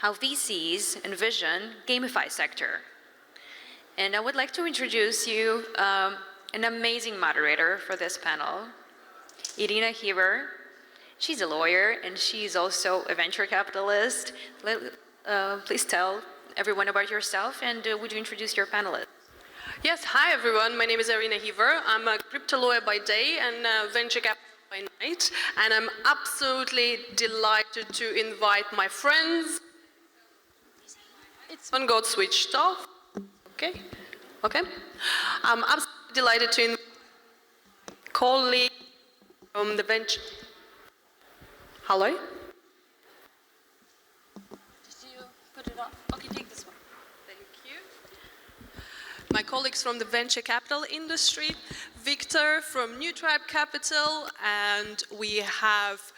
how VCs envision gamify sector. And I would like to introduce you an amazing moderator for this panel, Irina Heaver. She's a lawyer and she's also a venture capitalist. Please tell everyone about yourself and would you introduce your panelists? Yes, hi everyone. My name is Irina Heaver. I'm a crypto lawyer by day and a venture capital by night. And I'm absolutely delighted to invite my friends. It's one got switched off. Okay. I'm absolutely delighted to invite colleagues from the venture. Hello? Did you put it up? Okay, take this one. Thank you. My colleagues from the venture capital industry, Victor from NewTribe Capital, and we have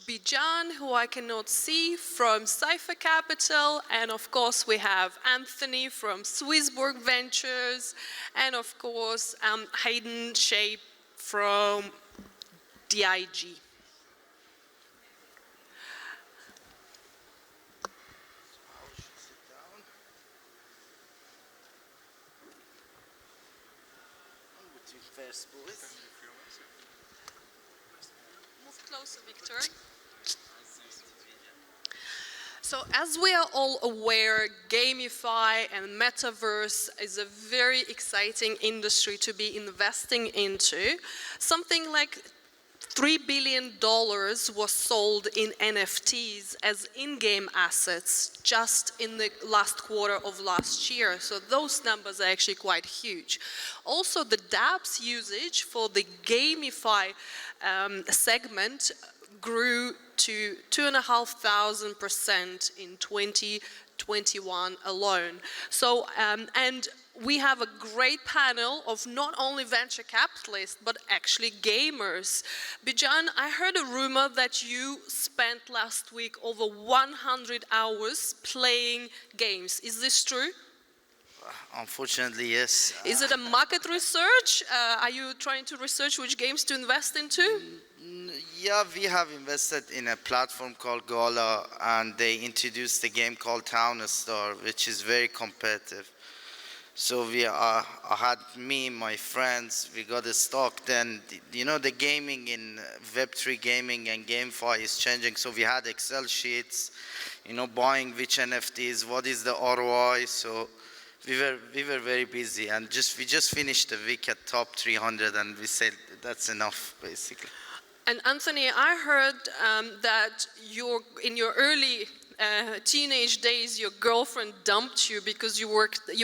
Bijan, who I cannot see, from Cypher Capital, and of course we have Anthony from Swissborg Ventures, and of course Haydn Snape from DIG. Move closer, Victor. So as we are all aware, GameFi and Metaverse is a very exciting industry to be investing into. Something like $3 billion was sold in NFTs as in-game assets just in the last quarter of last year. So those numbers are actually quite huge. Also, the dApps usage for the GameFi segment grew to 2,500% in 2021 alone. So, and we have a great panel of not only venture capitalists, but actually gamers. Bijan, I heard a rumor that you spent last week over 100 hours playing games. Is this true? Unfortunately, yes. Is it a market research? Are you trying to research which games to invest into? Yeah, we have invested in a platform called Gala, and they introduced a game called Town Star, which is very competitive. So we I had me, my friends, we got a stock. Then, you know, the gaming in Web3 gaming and GameFi is changing. So we had Excel sheets, you know, buying which NFTs, what is the ROI. So we were very busy, and we just finished the week at top 300, and we said that's enough, basically. And Anthony, I heard that in your early teenage days, your girlfriend dumped you because you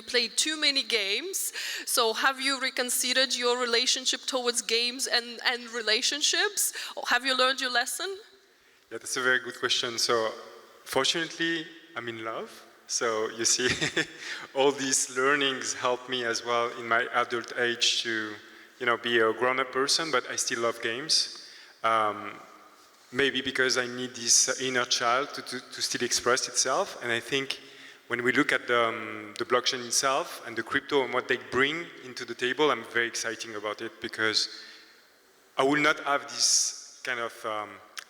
played too many games. So have you reconsidered your relationship towards games and relationships? Have you learned your lesson? Yeah, that's a very good question. So fortunately, I'm in love. So you see, all these learnings help me as well in my adult age to, you know, be a grown-up person, but I still love games. Maybe because I need this inner child to still express itself. And I think when we look at the blockchain itself and the crypto and what they bring into the table, I'm very excited about it because I will not have this kind of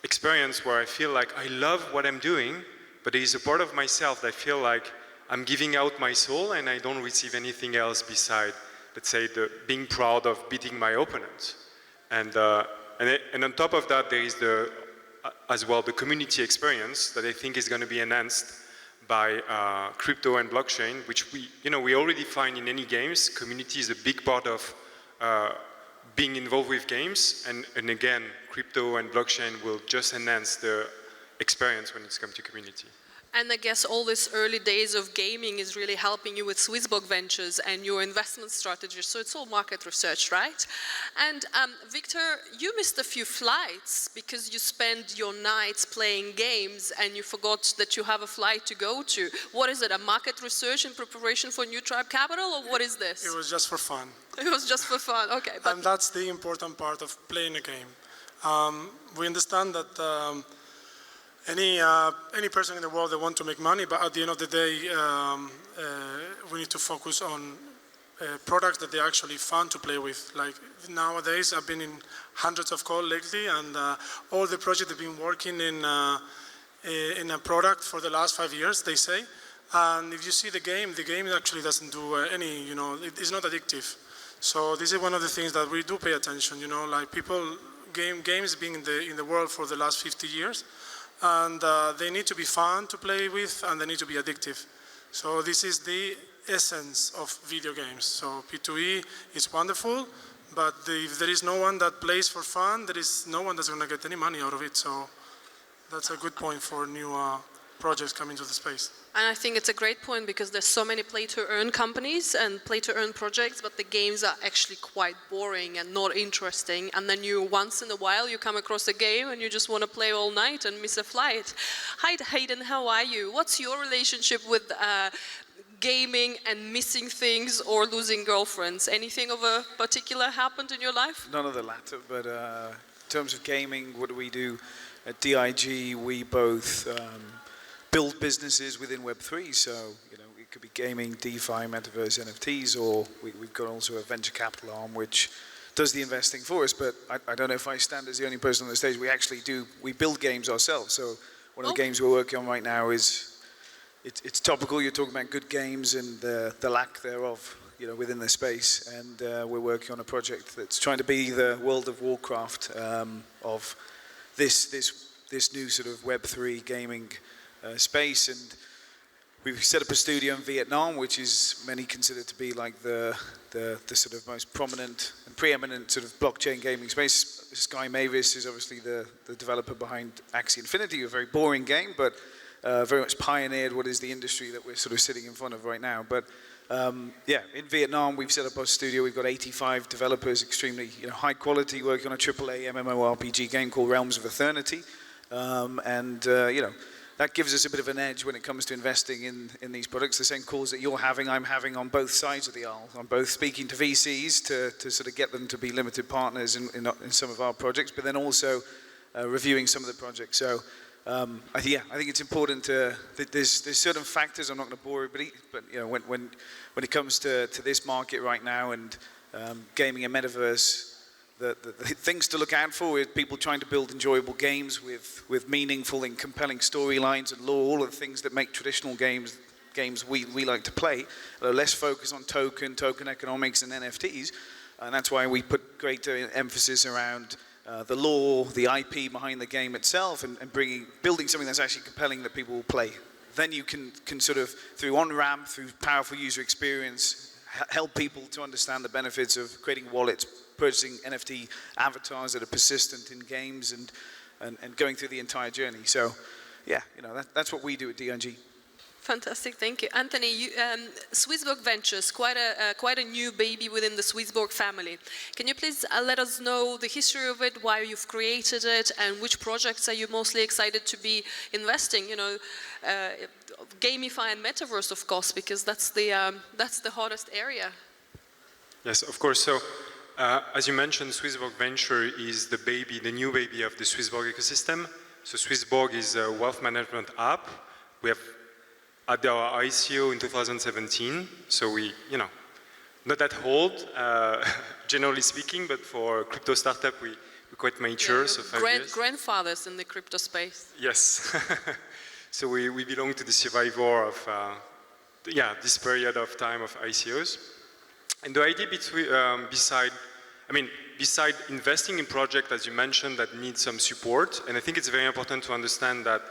experience where I feel like I love what I'm doing, but there is a part of myself that I feel like I'm giving out my soul and I don't receive anything else beside, let's say, being proud of beating my opponent. And on top of that, there is as well the community experience that I think is going to be enhanced by crypto and blockchain, which we already find in any games. Community is a big part of being involved with games, and again, crypto and blockchain will just enhance the experience when it comes to community. And I guess all these early days of gaming is really helping you with Swissborg Ventures and your investment strategy. So it's all market research, right? And Victor, you missed a few flights because you spent your nights playing games and you forgot that you have a flight to go to. What is it, a market research in preparation for NewTribe Capital, or what is this? It was just for fun. It was just for fun, okay. And that's the important part of playing a game. We understand that any person in the world that wants to make money, but at the end of the day, we need to focus on products that they're actually fun to play with. Like nowadays, I've been in hundreds of calls lately, and all the projects have been working in in a product for the last 5 years, they say. And if you see the game actually doesn't do any, it's not addictive. So this is one of the things that we do pay attention, like games being in the world for the last 50 years, and they need to be fun to play with, and they need to be addictive. So this is the essence of video games. So P2E is wonderful, but if there is no one that plays for fun, there is no one that's going to get any money out of it. So that's a good point for new projects coming to the space. And I think it's a great point because there's so many play-to-earn companies and play-to-earn projects, but the games are actually quite boring and not interesting. And then once in a while, you come across a game and you just want to play all night and miss a flight. Hi, Haydn, how are you? What's your relationship with gaming and missing things or losing girlfriends? Anything of a particular happened in your life? None of the latter, but in terms of gaming, what do? At DIG, we both build businesses within Web3, so it could be gaming, DeFi, Metaverse, NFTs, or we've got also a venture capital arm which does the investing for us, but I don't know if I stand as the only person on the stage. We build games ourselves, so one of the games we're working on right now is, it's topical. You're talking about good games and the lack thereof, within the space, and we're working on a project that's trying to be the World of Warcraft of this new sort of Web3 gaming space. And we've set up a studio in Vietnam, which is many consider to be like the sort of most prominent and preeminent sort of blockchain gaming space. Sky Mavis is obviously the developer behind Axie Infinity, a very boring game, but very much pioneered what is the industry that we're sort of sitting in front of right now. But in Vietnam, we've set up our studio. We've got 85 developers, extremely high quality, working on a AAA MMORPG game called Realms of Eternity. That gives us a bit of an edge when it comes to investing in these products. The same calls that you're having, I'm having on both sides of the aisle. I'm both speaking to VCs to sort of get them to be limited partners in some of our projects, but then also reviewing some of the projects. So I think it's important there's certain factors, I'm not going to bore everybody, but when it comes to this market right now and gaming and metaverse, the things to look out for is people trying to build enjoyable games with meaningful and compelling storylines and lore, all of the things that make traditional games we like to play. Less focus on token economics and NFTs, and that's why we put great emphasis around the lore, the IP behind the game itself, and building something that's actually compelling that people will play. Then you can sort of, through on-ramp, through powerful user experience, help people to understand the benefits of creating wallets, purchasing NFT avatars that are persistent in games, and going through the entire journey. So, that's what we do at DIG. Fantastic, thank you. Anthony, Swissborg Ventures, quite a new baby within the Swissborg family. Can you please let us know the history of it, why you've created it, and which projects are you mostly excited to be investing? GameFi and Metaverse, of course, because that's the hottest area. Yes, of course. So, as you mentioned, Swissborg Venture is the new baby of the Swissborg ecosystem. So Swissborg is a wealth management app. We have had our ICO in 2017, so we, not that old, generally speaking, but for a crypto startup, we're quite mature, so 5 years. Grandfathers in the crypto space. Yes. So we belong to the survivor of this period of time of ICOs. And the idea beside investing in projects, as you mentioned, that need some support, and I think it's very important to understand that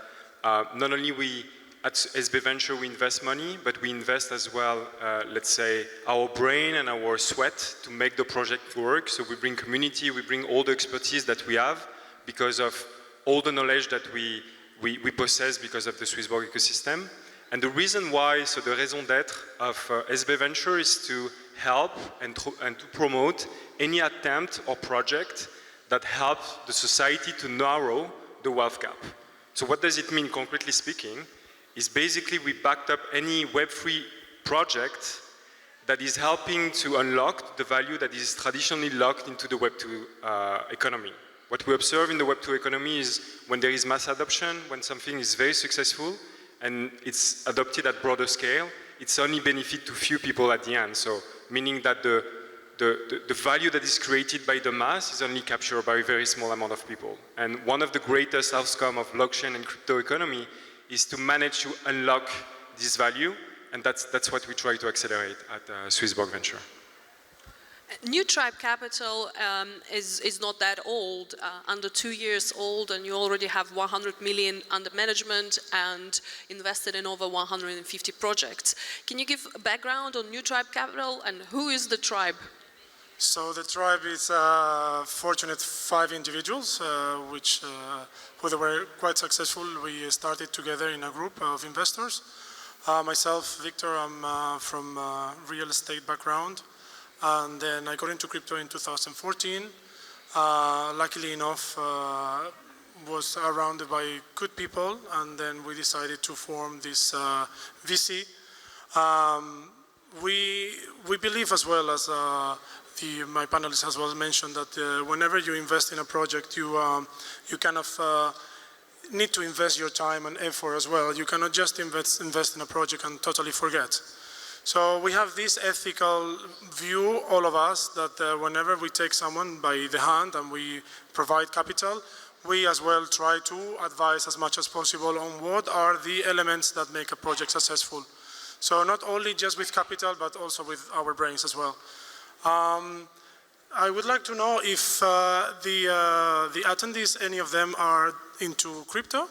not only at SB Venture we invest money, but we invest as well, let's say, our brain and our sweat to make the project work. So we bring community, we bring all the expertise that we have because of all the knowledge that we possess because of the Swissborg ecosystem. And the reason why, so the raison d'être of SB Venture is to help and to promote any attempt or project that helps the society to narrow the wealth gap. So what does it mean, concretely speaking? Is basically we backed up any Web3 project that is helping to unlock the value that is traditionally locked into the Web2 economy. What we observe in the Web2 economy is when there is mass adoption, when something is very successful and it's adopted at broader scale, it's only benefit to few people at the end. So meaning that the the value that is created by the mass is only captured by a very small amount of people. And one of the greatest outcomes of blockchain and crypto economy is to manage to unlock this value, and that's what we try to accelerate at Swissborg Venture. NewTribe Capital is not that old, under 2 years old, and you already have 100 million under management and invested in over 150 projects. Can you give a background on NewTribe Capital and who is the tribe? So the tribe is fortunate 5 individuals, who they were quite successful. We started together in a group of investors. Myself, Victor, I'm from real estate background. And then I got into crypto in 2014. Luckily enough, was surrounded by good people, and then we decided to form this VC. We believe, as well as my panelists as well mentioned, that whenever you invest in a project, you kind of need to invest your time and effort as well. You cannot just invest in a project and totally forget. So we have this ethical view, all of us, that whenever we take someone by the hand and we provide capital, we as well try to advise as much as possible on what are the elements that make a project successful. So not only just with capital, but also with our brains as well. I would like to know if the attendees, any of them are into crypto?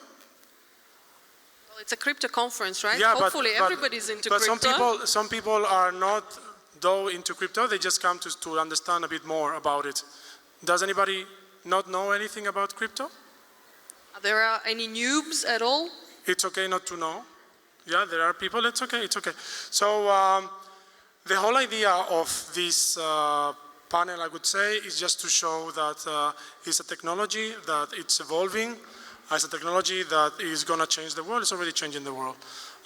Well, it's a crypto conference, right? Yeah, Hopefully everybody's into crypto. But some people are not, though, into crypto. They just come to understand a bit more about it. Does anybody not know anything about crypto? Are there any noobs at all? It's okay not to know. Yeah, there are people. It's okay. It's okay. So the whole idea of this panel, I would say, is just to show that it's a technology that it's evolving. It's a technology that is going to change the world. It's already changing the world.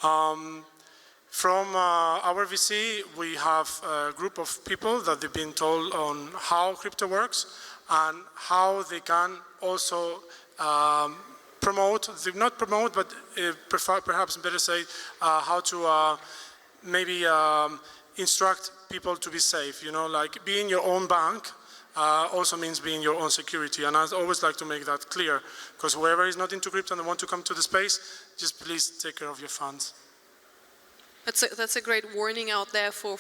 From our VC, we have a group of people that they've been told on how crypto works and how they can also promote, not promote, but perhaps better say, how to maybe instruct people to be safe. You know, like being your own bank also means being your own security. And I always like to make that clear, because whoever is not into crypto and want to come to the space, just please take care of your funds. That's a great warning out there for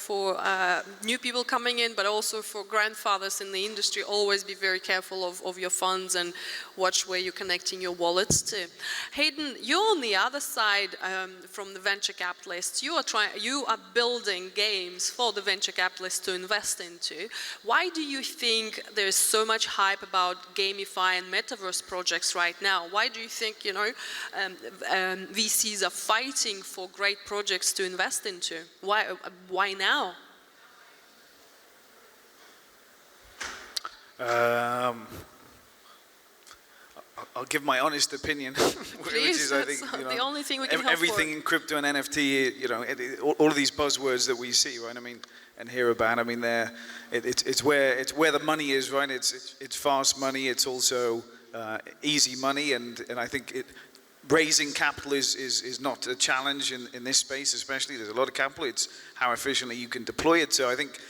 new people coming in, but also for grandfathers in the industry. Always be very careful of your funds and watch where you're connecting your wallets to. Haydn, you're on the other side from the venture capitalists. You are building games for the venture capitalists to invest into. Why do you think there's so much hype about GameFi and Metaverse projects right now? Why do you think VCs are fighting for great projects to invest into? Why now? I'll give my honest opinion, which is, I think, the only thing we can help everything in crypto and NFT, all of these buzzwords that we see, right? I mean, and hear about. I mean, it's where the money is, right? It's fast money. It's also easy money, and I think raising capital is not a challenge in this space, especially. There's a lot of capital. It's how efficiently you can deploy it. So I think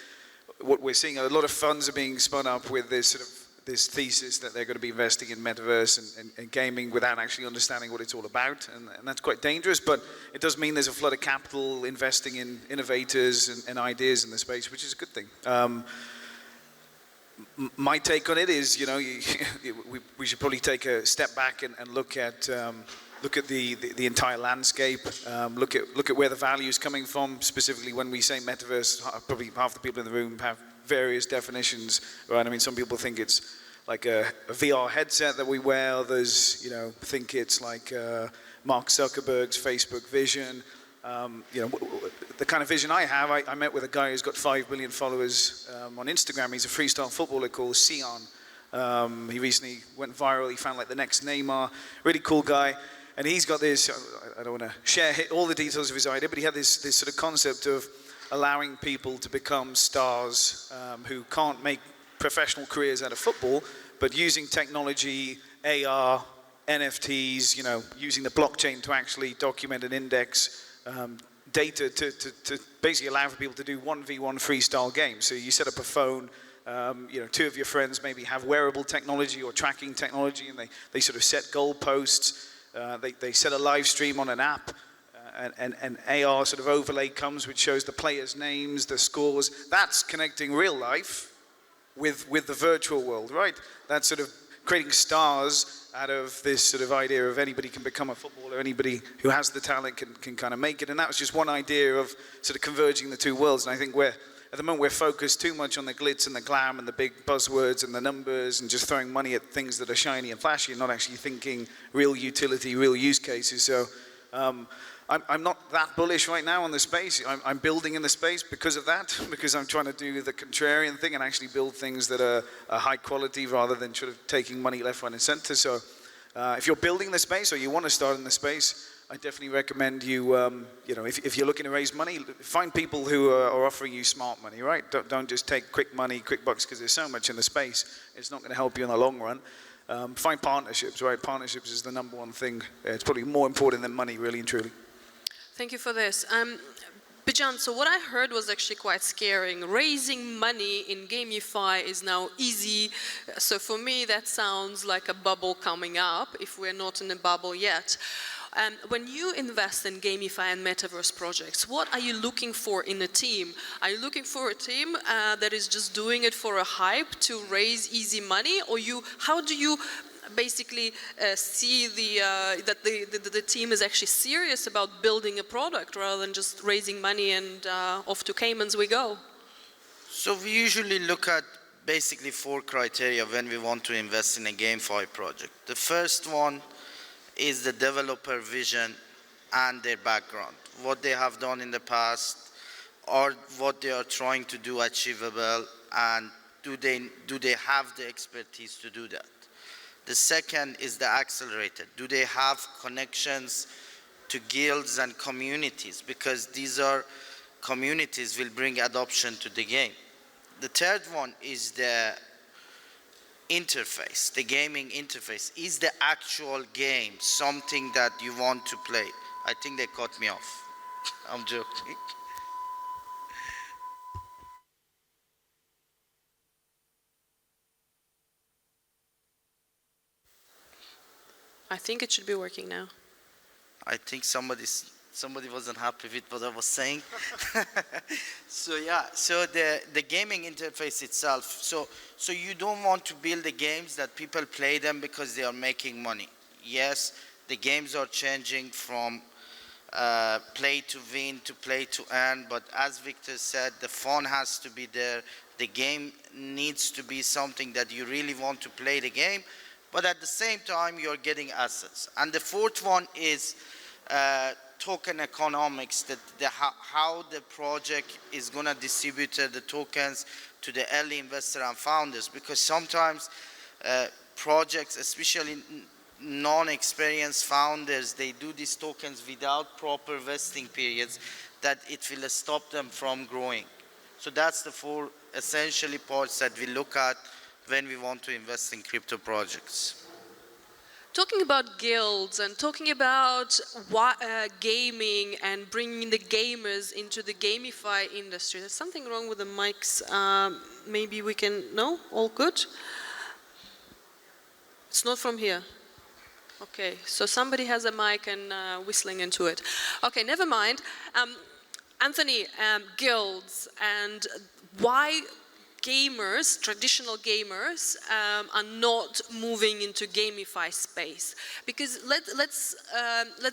what we're seeing, a lot of funds are being spun up with this sort of this thesis that they're going to be investing in metaverse and gaming without actually understanding what it's all about, and that's quite dangerous. But it does mean there's a flood of capital investing in innovators and ideas in the space, which is a good thing. My take on it is, we should probably take a step back and look at the entire landscape. Look at where the value is coming from. Specifically, when we say metaverse, probably half the people in the room have various definitions, right? I mean, some people think it's like a VR headset that we wear. Others, think it's like Mark Zuckerberg's Facebook vision. The kind of vision I have, I met with a guy who's got 5 million followers on Instagram. He's a freestyle footballer called Sion. He recently went viral. He found like the next Neymar. Really cool guy. And he's got this, I don't want to share all the details of his idea, but he had this sort of concept of allowing people to become stars who can't make professional careers out of football, but using technology, AR, NFTs, using the blockchain to actually document and index data to basically allow for people to do 1v1 freestyle games. So you set up a phone, you know, two of your friends maybe have wearable technology or tracking technology, and they sort of set goalposts. They set a live stream on an app, and an AR sort of overlay comes which shows the players' names, the scores. That's connecting real life with the virtual world, right? That's sort of creating stars out of this sort of idea of anybody can become a footballer, anybody who has the talent can kind of make it. And that was just one idea of sort of converging the two worlds. And I think at the moment we're focused too much on the glitz and the glam and the big buzzwords and the numbers and just throwing money at things that are shiny and flashy and not actually thinking real utility, real use cases. So I'm not that bullish right now on the space. I'm building in the space because of that, because I'm trying to do the contrarian thing and actually build things that are high quality rather than sort of taking money left, right, and center. So if you're building the space or you want to start in the space, I definitely recommend you, you know, if you're looking to raise money, find people who are offering you smart money, right? Don't just take quick money, quick bucks, because there's so much in the space. It's not going to help you in the long run. Find partnerships, right? Partnerships is the number one thing. It's probably more important than money, really and truly. Thank you for this. Bijan, so what I heard was actually quite scaring. Raising money in GameFi is now easy. So for me, that sounds like a bubble coming up, if we're not in a bubble yet. When you invest in GameFi and Metaverse projects, what are you looking for in a team? Are you looking for a team that is just doing it for a hype to raise easy money? Or how do you basically see that the team is actually serious about building a product rather than just raising money and off to Caymans we go? So we usually look at basically 4 criteria when we want to invest in a GameFi project. The first one is the developer vision and their background, what they have done in the past or what they are trying to do achievable, and do they have the expertise to do that. The second is the accelerator. Do they have connections to guilds and communities? Because these are communities will bring adoption to the game. The third one is the interface, the gaming interface. Is the actual game something that you want to play? I think they cut me off. I'm joking. I think it should be working now. I think somebody wasn't happy with what I was saying. So yeah, so the gaming interface itself. So you don't want to build the games that people play them because they are making money. Yes, the games are changing from play to win to play to earn, but as Victor said, the fun has to be there. The game needs to be something that you really want to play the game, but at the same time you're getting assets. And the fourth one is token economics, how the project is going to distribute the tokens to the early investor and founders, because sometimes projects, especially non-experienced founders, they do these tokens without proper vesting periods that it will stop them from growing. So that's the 4 essentially parts that we look at when we want to invest in crypto projects. Talking about guilds and talking about gaming and bringing the gamers into the GameFi industry. There's something wrong with the mics. Maybe we can, no? All good? It's not from here. Okay, so somebody has a mic and whistling into it. Okay, never mind. Anthony, guilds and why gamers, traditional gamers, are not moving into GameFi space. Because let's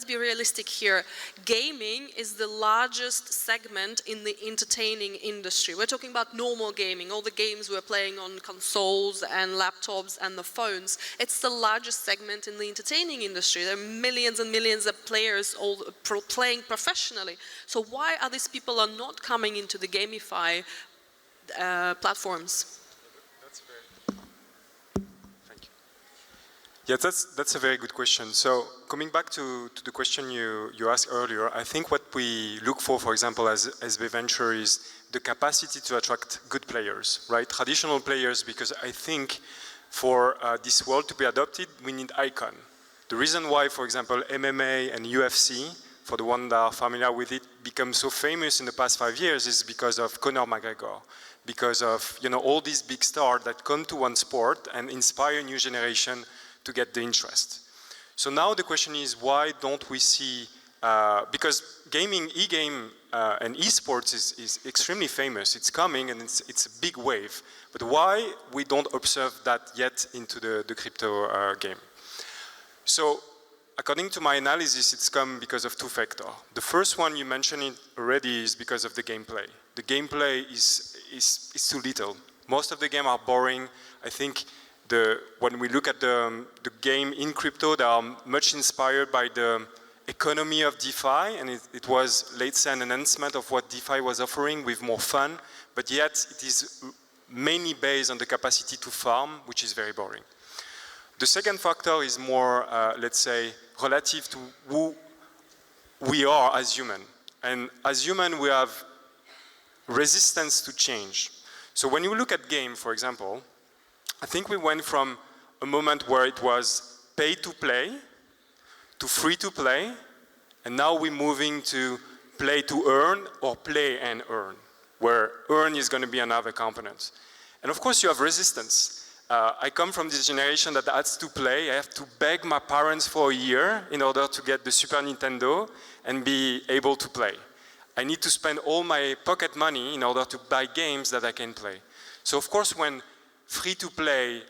be realistic here. Gaming is the largest segment in the entertaining industry. We're talking about normal gaming, all the games we're playing on consoles and laptops and the phones. It's the largest segment in the entertaining industry. There are millions and millions of players all playing professionally. So why are these people are not coming into the GameFi platforms? Thank you. Yeah, that's a very good question. So coming back to the question you asked earlier, I think what we look for example, as SB Venture is the capacity to attract good players, right? Traditional players, because I think for this world to be adopted, we need icon. The reason why, for example, MMA and UFC for the one that are familiar with it, become so famous in the past 5 years is because of Conor McGregor, because of all these big stars that come to one sport and inspire a new generation to get the interest. So now the question is, why don't we see, because gaming, e-game and esports is extremely famous, it's coming and it's a big wave, but why we don't observe that yet into the crypto game? So according to my analysis, it's come because of two factors. The first one, you mentioned it already, is because of the gameplay. The gameplay is too little. Most of the games are boring. I think when we look at the game in crypto, they are much inspired by the economy of DeFi, and it was, let's say, an enhancement of what DeFi was offering with more fun, but yet it is mainly based on the capacity to farm, which is very boring. The second factor is more, let's say, relative to who we are as human. And as human, we have resistance to change. So when you look at game, for example, I think we went from a moment where it was pay to play to free to play, and now we're moving to play to earn or play and earn, where earn is going to be another component. And of course you have resistance. I come from this generation that has to play. I have to beg my parents for a year in order to get the Super Nintendo and be able to play. I need to spend all my pocket money in order to buy games that I can play. So of course when free-to-play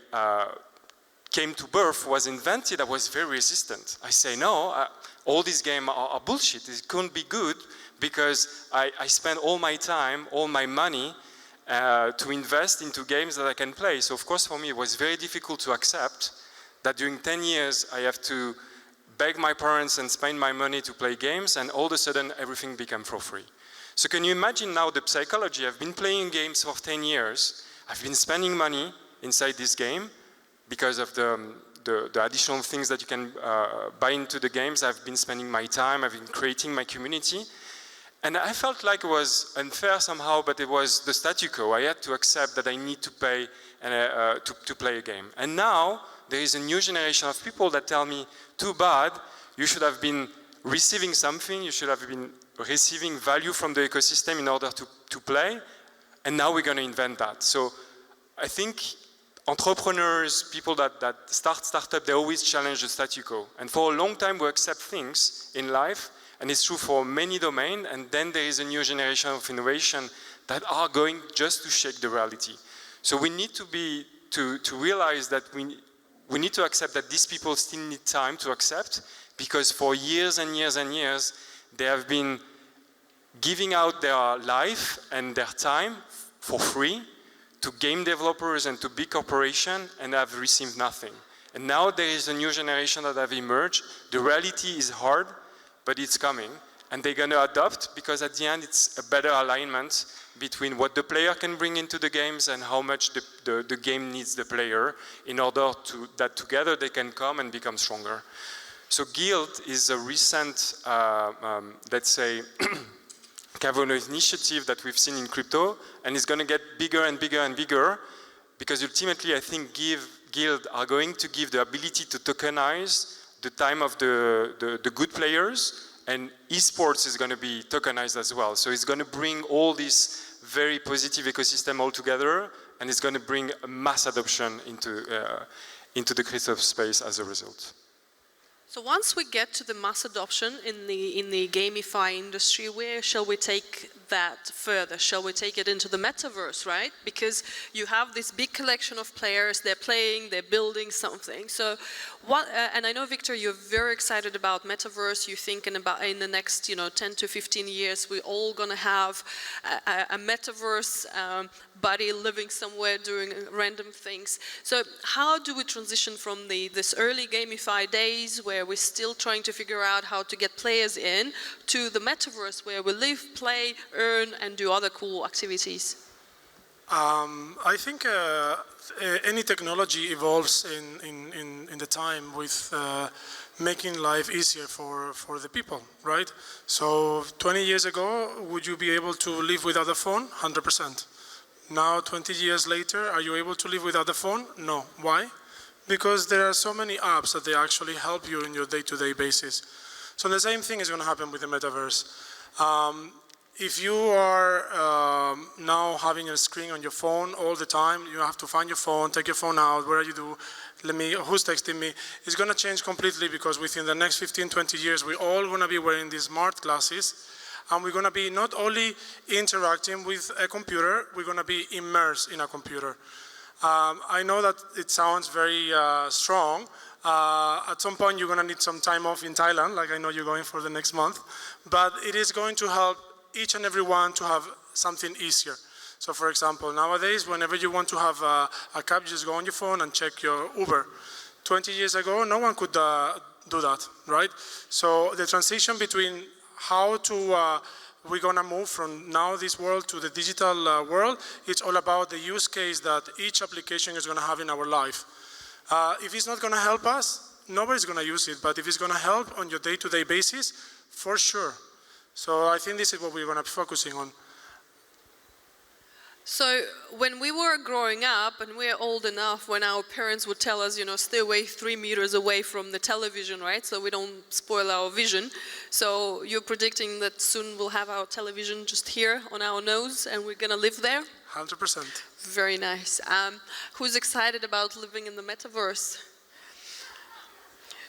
came to birth, was invented, I was very resistant. I say, no, all these games are bullshit. It couldn't be good because I spend all my time, all my money to invest into games that I can play. So of course for me it was very difficult to accept that during 10 years I have to beg my parents and spend my money to play games, and all of a sudden everything became for free. So can you imagine now the psychology? I've been playing games for 10 years. I've been spending money inside this game because of the additional things that you can buy into the games. I've been spending my time, I've been creating my community. And I felt like it was unfair somehow, but it was the statu quo. I had to accept that I need to pay to play a game. And now there is a new generation of people that tell me, too bad, you should have been receiving something, you should have been receiving value from the ecosystem in order to play, and now we're going to invent that. So I think entrepreneurs, people that start startup, they always challenge the statu quo. And for a long time we accept things in life, and it's true for many domains, and then there is a new generation of innovation that are going just to shake the reality. So we need to realize that we need to accept that these people still need time to accept, because for years and years and years, they have been giving out their life and their time for free to game developers and to big corporations, and have received nothing. And now there is a new generation that have emerged. The reality is hard, but it's coming. And they're going to adopt, because at the end it's a better alignment between what the player can bring into the games and how much the game needs the player, in order that together they can come and become stronger. So Guild is a recent, let's say, kind of an initiative that we've seen in crypto, and it's going to get bigger and bigger and bigger, because ultimately I think Guild are going to give the ability to tokenize the time of the good players, and esports is going to be tokenized as well. So it's going to bring all this very positive ecosystem all together, and it's going to bring a mass adoption into the crypto space as a result. So once we get to the mass adoption in the gamify industry, where shall we take that further? Shall we take it into the metaverse, right? Because you have this big collection of players, they're playing, they're building something. So what, and I know, Victor, you're very excited about metaverse. You're thinking about in the next 10 to 15 years, we're all going to have a metaverse buddy living somewhere doing random things. So how do we transition from this early gamify days where we're still trying to figure out how to get players in, to the metaverse where we live, play, earn, and do other cool activities? I think any technology evolves in the time with making life easier for the people, right? So 20 years ago, would you be able to live without a phone? 100%. Now, 20 years later, are you able to live without a phone? No. Why? Because there are so many apps that they actually help you in your day-to-day basis. So the same thing is going to happen with the metaverse. If you are now having a screen on your phone all the time, you have to find your phone, take your phone out, what do you do? Who's texting me? It's going to change completely because within the next 15, 20 years, we're all going to be wearing these smart glasses, and we're going to be not only interacting with a computer, we're going to be immersed in a computer. I know that it sounds very strong. At some point, you're going to need some time off in Thailand, like I know you're going for the next month, but it is going to help each and every one to have something easier. So for example, nowadays, whenever you want to have a cab, you just go on your phone and check your Uber. 20 years ago, no one could do that, right? So the transition between how to, we're gonna move from now this world to the digital world, it's all about the use case that each application is gonna have in our life. If it's not gonna help us, nobody's gonna use it, but if it's gonna help on your day-to-day basis, for sure. So I think this is what we're gonna be focusing on. So when we were growing up, and we're old enough, when our parents would tell us, you know, stay away 3 meters away from the television, right? So we don't spoil our vision. So you're predicting that soon we'll have our television just here on our nose, and we're gonna live there? 100%. Very nice. Who's excited about living in the metaverse?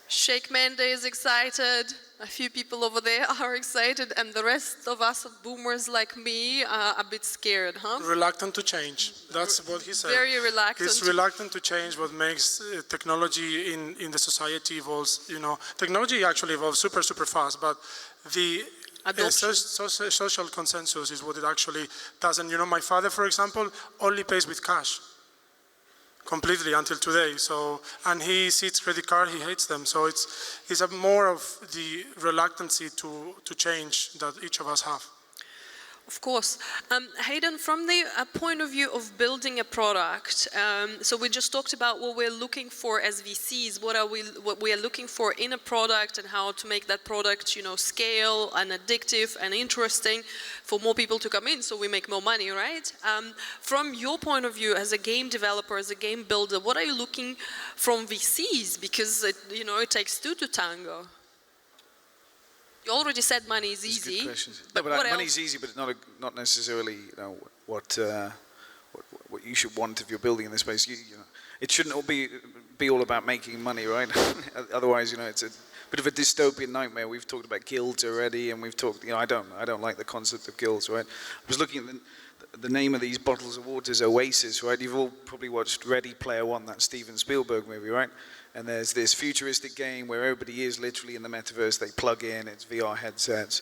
Shake Mende is excited. A few people over there are excited, and the rest of us boomers like me are a bit scared, huh? Reluctant to change. That's what he said. Very reluctant. He's reluctant to change what makes technology in the society evolves. You know, technology actually evolves super, super fast, but the social consensus is what it actually does. And you know, my father, for example, only pays with cash. Completely until today. So, and he sees credit card, he hates them. So it's a more of the reluctancy to change that each of us have. Of course. Haydn, from the point of view of building a product, so we just talked about what we're looking for as VCs, what we are looking for in a product and how to make that product, you know, scale and addictive and interesting for more people to come in so we make more money, right? From your point of view as a game developer, as a game builder, what are you looking from VCs? Because, it takes two to tango. You already said money is easy. Good questions. But no, what money else? is easy, but it's not necessarily what you should want if you're building in this space. It shouldn't all be all about making money, right? Otherwise, it's a bit of a dystopian nightmare. We've talked about guilds already, and we've talked. I don't like the concept of guilds, right? I was looking at the name of these bottles of water is Oasis, right? You've all probably watched Ready Player One, that Steven Spielberg movie, right? And there's this futuristic game where everybody is literally in the metaverse. They plug in, it's VR headsets.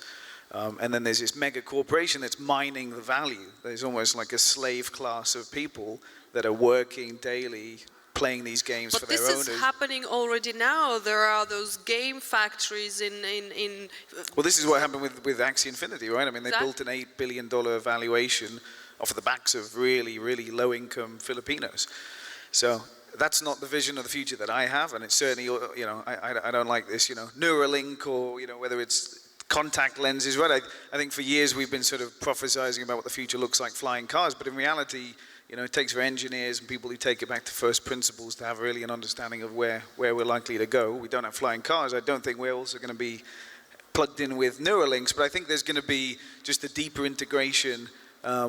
And then there's this mega corporation that's mining the value. There's almost like a slave class of people that are working daily, playing these games for their owners. But this is happening already now. There are those game factories in Well, this is what happened with Axie Infinity, right? I mean, they built an $8 billion valuation off of the backs of really, really low-income Filipinos. So that's not the vision of the future that I have, and it's certainly, I don't like this, Neuralink or, whether it's contact lenses, right? I think for years we've been sort of prophesizing about what the future looks like flying cars, but in reality, it takes for engineers and people who take it back to first principles to have really an understanding of where we're likely to go. We don't have flying cars. I don't think we're also going to be plugged in with Neuralinks, but I think there's going to be just a deeper integration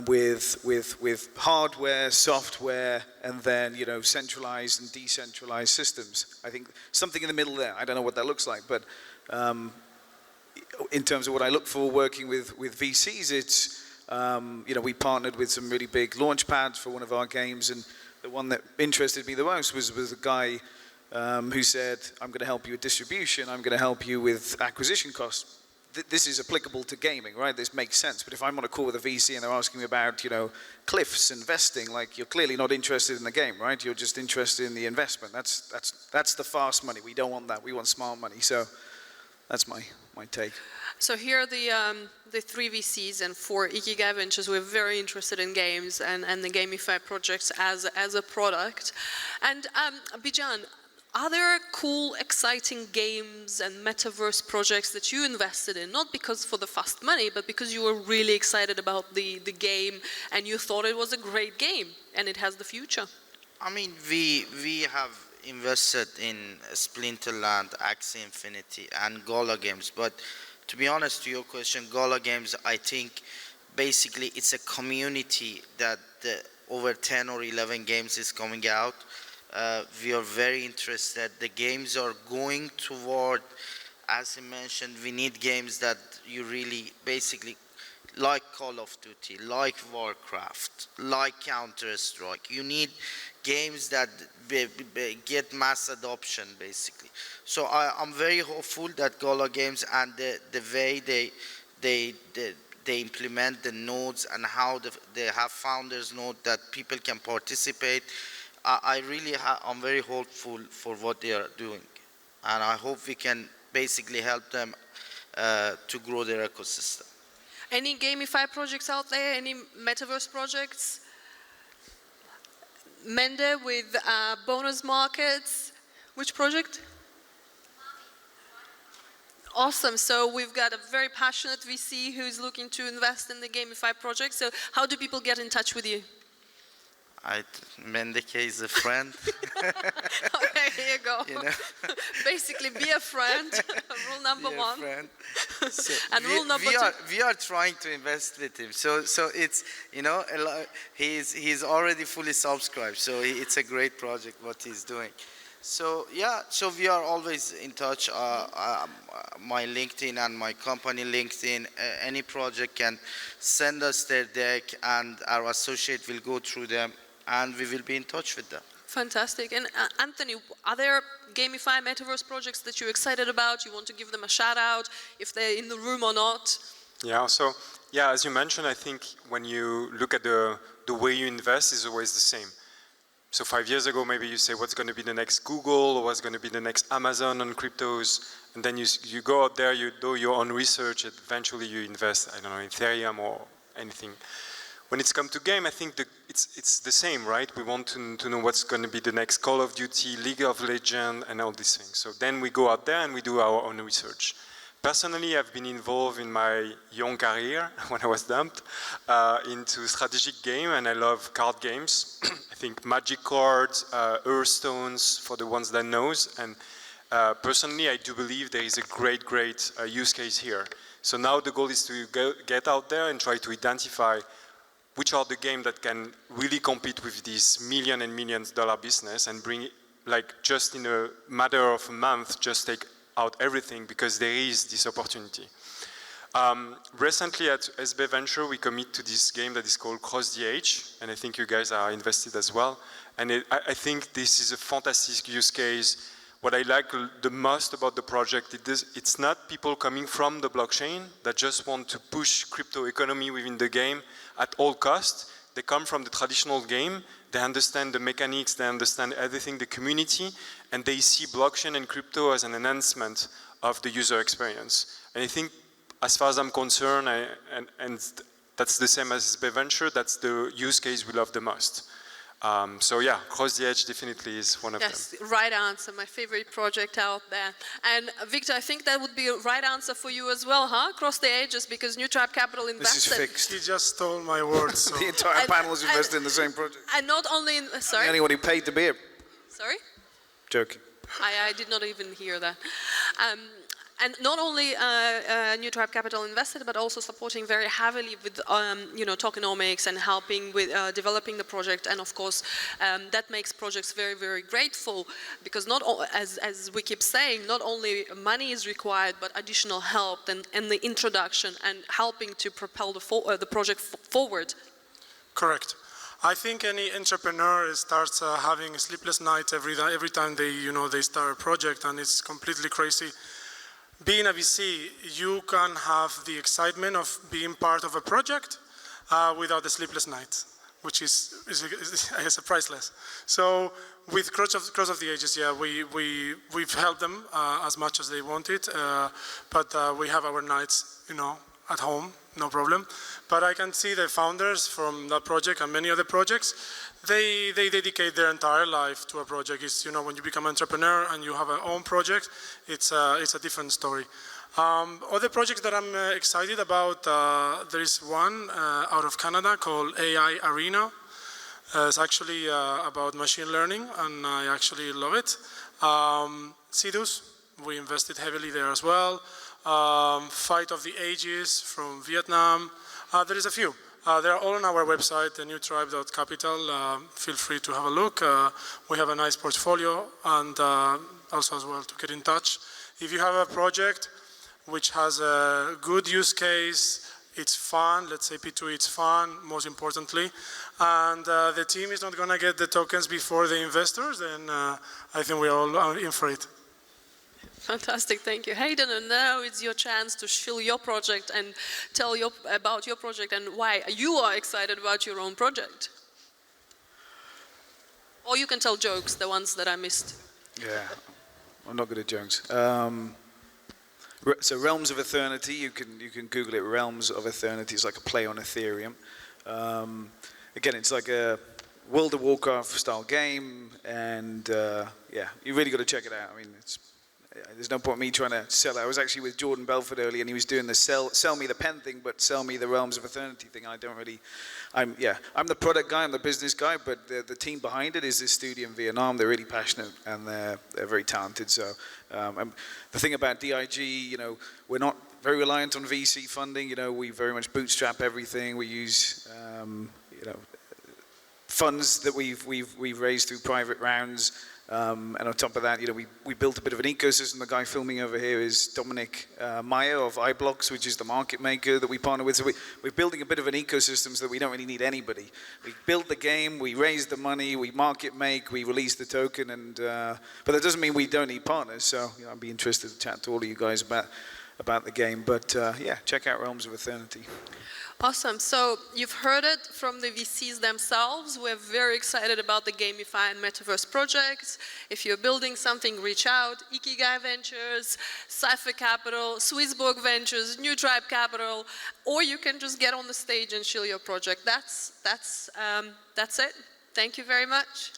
with hardware, software, and then centralized and decentralized systems. I think something in the middle there. I don't know what that looks like, but in terms of what I look for working with VCs, it's we partnered with some really big launch pads for one of our games, and the one that interested me the most was a guy who said, "I'm going to help you with distribution. I'm going to help you with acquisition costs." This is applicable to gaming, right? This makes sense. But if I'm on a call with a VC and they're asking me about, cliffs, investing, like you're clearly not interested in the game, right? You're just interested in the investment. That's the fast money. We don't want that. We want smart money. So that's my take. So here are the three VCs, and for Ikigai Ventures, we're very interested in games and the gamify projects as a product. And Bijan, are there cool, exciting games and metaverse projects that you invested in, not because for the fast money, but because you were really excited about the game and you thought it was a great game and it has the future? I mean, we have invested in Splinterland, Axie Infinity, and Gola Games. But to be honest, to your question, Gola Games, I think basically it's a community that over 10 or 11 games is coming out. We are very interested. The games are going toward, as he mentioned, we need games that you really basically like Call of Duty, like Warcraft, like Counter-Strike. You need games that get mass adoption, basically. So I'm very hopeful that Gola Games and the way they implement the nodes and how they have founders node that people can participate. I'm very hopeful for what they are doing, and I hope we can basically help them to grow their ecosystem. Any gamify projects out there? Any metaverse projects? Mende with bonus markets. Which project? Awesome. So we've got a very passionate VC who's looking to invest in the gamify project. So how do people get in touch with you? Mendeke is a friend. Okay, here you go. You know? Basically, be a friend. Rule number Be a one. friend. So And rule number two. we are trying to invest with him. So it's, you know, he's already fully subscribed. So it's a great project what he's doing. So yeah, so we are always in touch. My LinkedIn and my company LinkedIn, any project can send us their deck, and our associate will go through them, and we will be in touch with them. Fantastic. And Anthony, are there gamify metaverse projects that you're excited about? You want to give them a shout out, if they're in the room or not? Yeah, so yeah, as you mentioned, I think when you look at the way you invest is always the same. So 5 years ago, maybe you say what's going to be the next Google, or what's going to be the next Amazon on cryptos, and then you go out there, you do your own research, and eventually you invest, I don't know, in Ethereum or anything. When it's come to game, I think it's the same, right? We want to know what's going to be the next Call of Duty, League of Legends, and all these things. So then we go out there and we do our own research. Personally, I've been involved in my young career, when I was dumped, into strategic game, and I love card games. I think Magic cards, Hearthstones, for the ones that knows, and personally, I do believe there is a great use case here. So now the goal is to get out there and try to identify which are the games that can really compete with this million and millions dollar business and bring, like, just in a matter of a month, just take out everything, because there is this opportunity. Recently at SB Venture, we commit to this game that is called Cross the Age, and I think you guys are invested as well. And I think this is a fantastic use case. What I like the most about the project, it's not people coming from the blockchain that just want to push crypto economy within the game at all costs. They come from the traditional game, they understand the mechanics, they understand everything, the community, and they see blockchain and crypto as an enhancement of the user experience. And I think, as far as I'm concerned, and that's the same as Venture, that's the use case we love the most. So yeah, Cross the Edge definitely is one of them. Yes, right answer, my favorite project out there. And Victor, I think that would be a right answer for you as well, huh? Cross the Edges, because NewTribe Capital invested. This is fixed. He just stole my words. So. The entire panel is invested in the same project. And not only in, sorry? Anyone who paid the beer. Sorry? Joking. I did not even hear that. And not only NewTribe Capital invested, but also supporting very heavily with tokenomics and helping with developing the project. And of course, that makes projects very, very grateful, because not as we keep saying, not only money is required, but additional help and the introduction and helping to propel the project forward. Correct. I think any entrepreneur starts having sleepless nights every time they start a project, and it's completely crazy. Being a VC, you can have the excitement of being part of a project without the sleepless nights, which is I guess, priceless. So with Cross of the Ages, yeah, we've helped them as much as they wanted, but we have our nights, at home, no problem. But I can see the founders from that project and many other projects, they dedicate their entire life to a project. It's, when you become an entrepreneur and you have an own project, it's a different story. Other projects that I'm excited about, there is one out of Canada called AI Arena. It's actually about machine learning, and I actually love it. Sidus, we invested heavily there as well. Fight of the Ages from Vietnam. There is a few. They're all on our website, NewTribe.capital. Feel free to have a look. We have a nice portfolio, and also as well to get in touch. If you have a project which has a good use case, it's fun, let's say P2E, it's fun, most importantly, and the team is not going to get the tokens before the investors, then I think we're all in for it. Fantastic, thank you. Haydn, and now it's your chance to shill your project and tell about your project and why you are excited about your own project. Or you can tell jokes, the ones that I missed. Yeah, I'm not good at jokes. So Realms of Eternity, you can Google it, Realms of Eternity. It's like a play on Ethereum. Again, it's like a World of Warcraft style game, and yeah, you really got to check it out. I mean, there's no point in me trying to sell it. I was actually with Jordan Belford earlier, and he was doing the sell me the pen thing, but sell me the Realms of Eternity thing. I don't really, I'm the product guy, I'm the business guy, but the team behind it is this studio in Vietnam. They're really passionate, and they're very talented. So the thing about DIG, you know, we're not very reliant on VC funding. You know, we very much bootstrap everything. We use, you know, funds that we've raised through private rounds. And on top of that, you know, we built a bit of an ecosystem. The guy filming over here is Dominic Meyer of iBlocks, which is the market maker that we partner with. So we're building a bit of an ecosystem so that we don't really need anybody. We build the game, we raise the money, we market make, we release the token, and but that doesn't mean we don't need partners. So you know, I'd be interested to chat to all of you guys about the game. But yeah, check out Realms of Eternity. Awesome. So you've heard it from the VCs themselves. We're very excited about the GameFi and Metaverse projects. If you're building something, reach out. Ikigai Ventures, Cypher Capital, Swissborg Ventures, NewTribe Capital, or you can just get on the stage and shill your project. That's it. Thank you very much.